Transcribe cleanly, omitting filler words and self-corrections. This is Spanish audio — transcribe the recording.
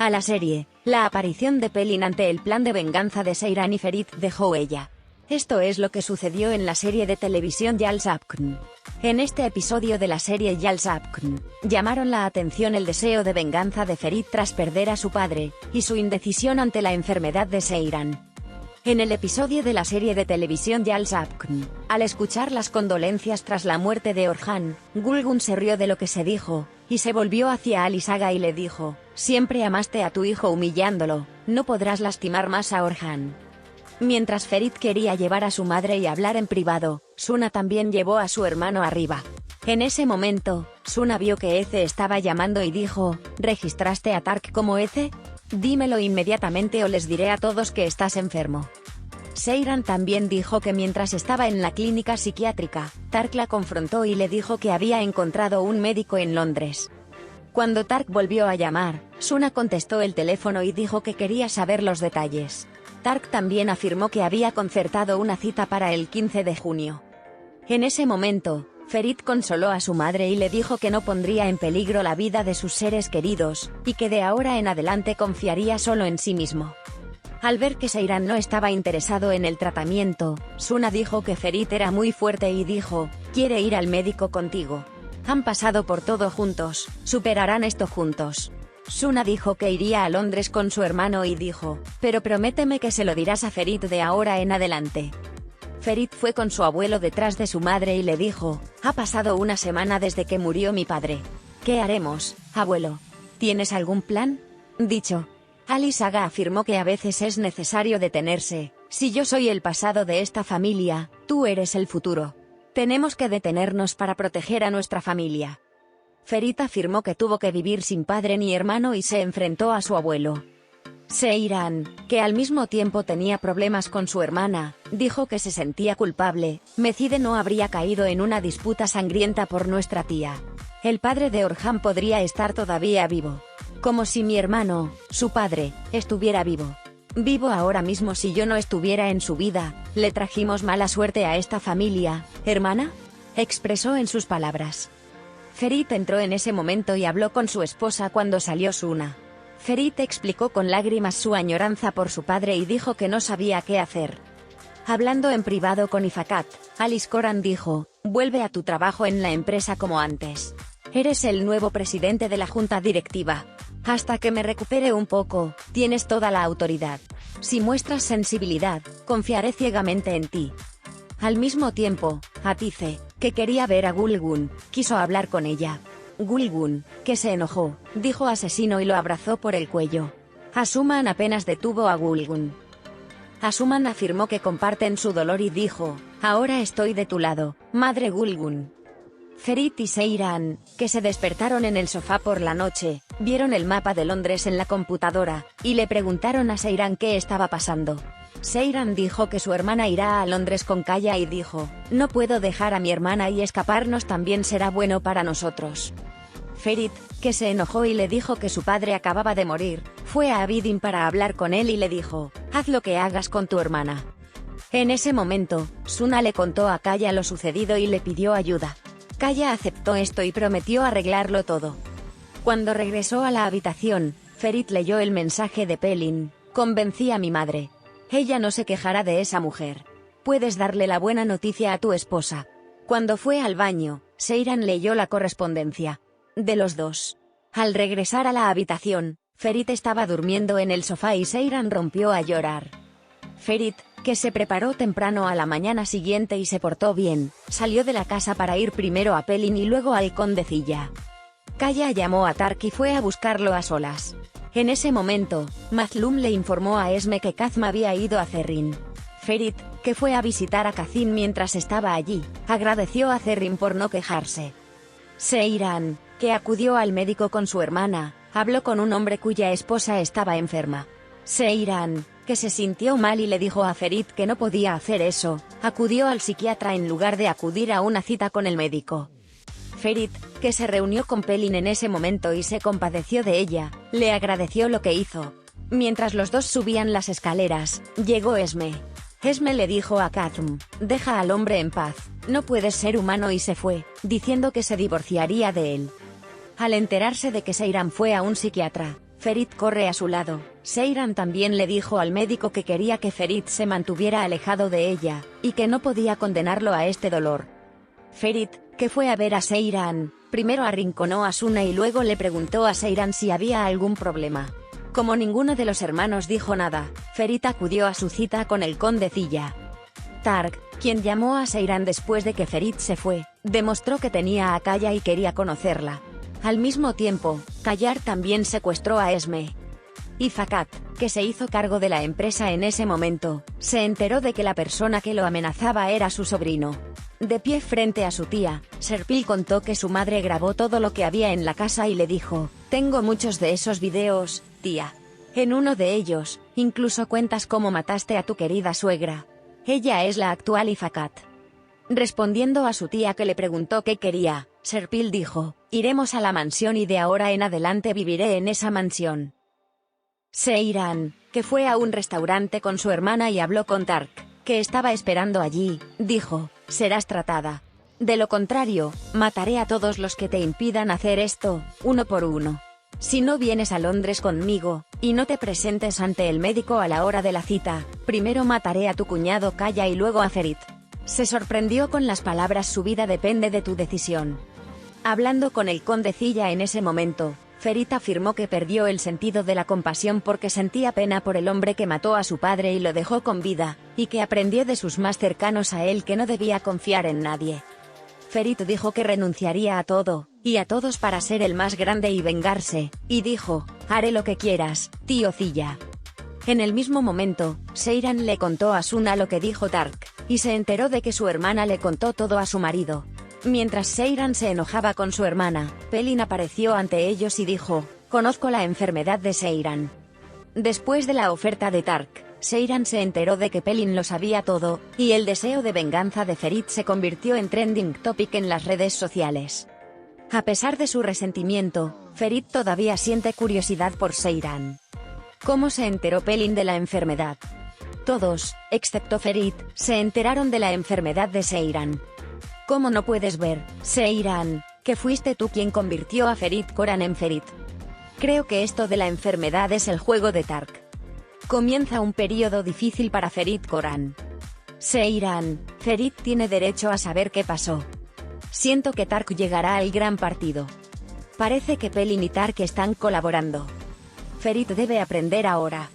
A la serie, la aparición de Pelin ante el plan de venganza de Seyran y Ferit dejó huella. Esto es lo que sucedió en la serie de televisión Yal Sabkn. En este episodio de la serie Yal Sabkn, llamaron la atención el deseo de venganza de Ferit tras perder a su padre, y su indecisión ante la enfermedad de Seyran. En el episodio de la serie de televisión Yal Sabkn, al escuchar las condolencias tras la muerte de Orhan, Gulgun se rió de lo que se dijo, y se volvió hacia Ali Saga y le dijo: «Siempre amaste a tu hijo humillándolo, no podrás lastimar más a Orhan». Mientras Ferit quería llevar a su madre y hablar en privado, Suna también llevó a su hermano arriba. En ese momento, Suna vio que Ece estaba llamando y dijo: «¿Registraste a Tark como Ece? Dímelo inmediatamente o les diré a todos que estás enfermo». Seyran también dijo que mientras estaba en la clínica psiquiátrica, Tark la confrontó y le dijo que había encontrado un médico en Londres. Cuando Tark volvió a llamar, Suna contestó el teléfono y dijo que quería saber los detalles. Tark también afirmó que había concertado una cita para el 15 de junio. En ese momento, Ferit consoló a su madre y le dijo que no pondría en peligro la vida de sus seres queridos, y que de ahora en adelante confiaría solo en sí mismo. Al ver que Seyran no estaba interesado en el tratamiento, Suna dijo que Ferit era muy fuerte y dijo: «Quiere ir al médico contigo. Han pasado por todo juntos, superarán esto juntos». Suna dijo que iría a Londres con su hermano y dijo: «Pero prométeme que se lo dirás a Ferit de ahora en adelante». Ferit fue con su abuelo detrás de su madre y le dijo: «Ha pasado una semana desde que murió mi padre. ¿Qué haremos, abuelo? ¿Tienes algún plan?» Dicho. Ali Saga afirmó que a veces es necesario detenerse. «Si yo soy el pasado de esta familia, tú eres el futuro. Tenemos que detenernos para proteger a nuestra familia». Ferit afirmó que tuvo que vivir sin padre ni hermano y se enfrentó a su abuelo. Seyran, que al mismo tiempo tenía problemas con su hermana, dijo que se sentía culpable. «Mecide no habría caído en una disputa sangrienta por nuestra tía. El padre de Orhan podría estar todavía vivo. Como si mi hermano, su padre, estuviera vivo. Vivo ahora mismo si yo no estuviera en su vida. ¿Le trajimos mala suerte a esta familia, hermana?», expresó en sus palabras. Ferit entró en ese momento y habló con su esposa cuando salió Suna. Ferit explicó con lágrimas su añoranza por su padre y dijo que no sabía qué hacer. Hablando en privado con Ifakat, Alice Coran dijo: «Vuelve a tu trabajo en la empresa como antes. Eres el nuevo presidente de la junta directiva. Hasta que me recupere un poco, tienes toda la autoridad. Si muestras sensibilidad, confiaré ciegamente en ti». Al mismo tiempo, Atice, que quería ver a Gulgun, quiso hablar con ella. Gulgun, que se enojó, dijo asesino y lo abrazó por el cuello. Asuman apenas detuvo a Gulgun. Asuman afirmó que comparten su dolor y dijo: «Ahora estoy de tu lado, madre Gulgun». Ferit y Seyran, que se despertaron en el sofá por la noche, vieron el mapa de Londres en la computadora, y le preguntaron a Seyran qué estaba pasando. Seyran dijo que su hermana irá a Londres con Kaya y dijo: «No puedo dejar a mi hermana y escaparnos también será bueno para nosotros». Ferit, que se enojó y le dijo que su padre acababa de morir, fue a Abidin para hablar con él y le dijo: «Haz lo que hagas con tu hermana». En ese momento, Suna le contó a Kaya lo sucedido y le pidió ayuda. Kaya aceptó esto y prometió arreglarlo todo. Cuando regresó a la habitación, Ferit leyó el mensaje de Pelin: «Convencí a mi madre. Ella no se quejará de esa mujer. Puedes darle la buena noticia a tu esposa». Cuando fue al baño, Seyran leyó la correspondencia de los dos. Al regresar a la habitación, Ferit estaba durmiendo en el sofá y Seyran rompió a llorar. Ferit, que se preparó temprano a la mañana siguiente y se portó bien, salió de la casa para ir primero a Pelin y luego al Condecilla. Kaya llamó a Tark y fue a buscarlo a solas. En ese momento, Mazlum le informó a Esme que Kazm había ido a Zerrin. Ferit, que fue a visitar a Kazim mientras estaba allí, agradeció a Zerrin por no quejarse. Seyran, que acudió al médico con su hermana, habló con un hombre cuya esposa estaba enferma. Seyran, que se sintió mal y le dijo a Ferit que no podía hacer eso, acudió al psiquiatra en lugar de acudir a una cita con el médico. Ferit, que se reunió con Pelin en ese momento y se compadeció de ella, le agradeció lo que hizo. Mientras los dos subían las escaleras, llegó Esme. Esme le dijo a Kazm: «Deja al hombre en paz, no puedes ser humano», y se fue, diciendo que se divorciaría de él. Al enterarse de que Seyran fue a un psiquiatra, Ferit corre a su lado. Seyran también le dijo al médico que quería que Ferit se mantuviera alejado de ella, y que no podía condenarlo a este dolor. Ferit, que fue a ver a Seyran, primero arrinconó a Suna y luego le preguntó a Seyran si había algún problema. Como ninguno de los hermanos dijo nada, Ferit acudió a su cita con el conde Zilla. Tark, quien llamó a Seyran después de que Ferit se fue, demostró que tenía a Kaya y quería conocerla. Al mismo tiempo, Kayar también secuestró a Esme. Y Fakat, que se hizo cargo de la empresa en ese momento, se enteró de que la persona que lo amenazaba era su sobrino. De pie frente a su tía, Serpil contó que su madre grabó todo lo que había en la casa y le dijo: «Tengo muchos de esos videos, tía. En uno de ellos, incluso cuentas cómo mataste a tu querida suegra. Ella es la actual Ifakat». Respondiendo a su tía que le preguntó qué quería, Serpil dijo: «Iremos a la mansión y de ahora en adelante viviré en esa mansión». Seyran, que fue a un restaurante con su hermana y habló con Tark, que estaba esperando allí, dijo: «Serás tratada. De lo contrario, mataré a todos los que te impidan hacer esto, uno por uno. Si no vienes a Londres conmigo, y no te presentes ante el médico a la hora de la cita, primero mataré a tu cuñado Kaya y luego a Ferit». Se sorprendió con las palabras: «Su vida depende de tu decisión». Hablando con el conde Zilla en ese momento, Ferit afirmó que perdió el sentido de la compasión porque sentía pena por el hombre que mató a su padre y lo dejó con vida, y que aprendió de sus más cercanos a él que no debía confiar en nadie. Ferit dijo que renunciaría a todo, y a todos para ser el más grande y vengarse, y dijo: «Haré lo que quieras, tío Zilla». En el mismo momento, Seyran le contó a Suna lo que dijo Tark, y se enteró de que su hermana le contó todo a su marido. Mientras Seyran se enojaba con su hermana, Pelin apareció ante ellos y dijo: «Conozco la enfermedad de Seyran». Después de la oferta de Tark, Seyran se enteró de que Pelin lo sabía todo, y el deseo de venganza de Ferit se convirtió en trending topic en las redes sociales. A pesar de su resentimiento, Ferit todavía siente curiosidad por Seyran. ¿Cómo se enteró Pelin de la enfermedad? Todos, excepto Ferit, se enteraron de la enfermedad de Seyran. ¿Cómo no puedes ver, Seyran, que fuiste tú quien convirtió a Ferit Koran en Ferit? Creo que esto de la enfermedad es el juego de Tark. Comienza un periodo difícil para Ferit Koran. Seyran, Ferit tiene derecho a saber qué pasó. Siento que Tark llegará al gran partido. Parece que Pelin y Tark están colaborando. Ferit debe aprender ahora.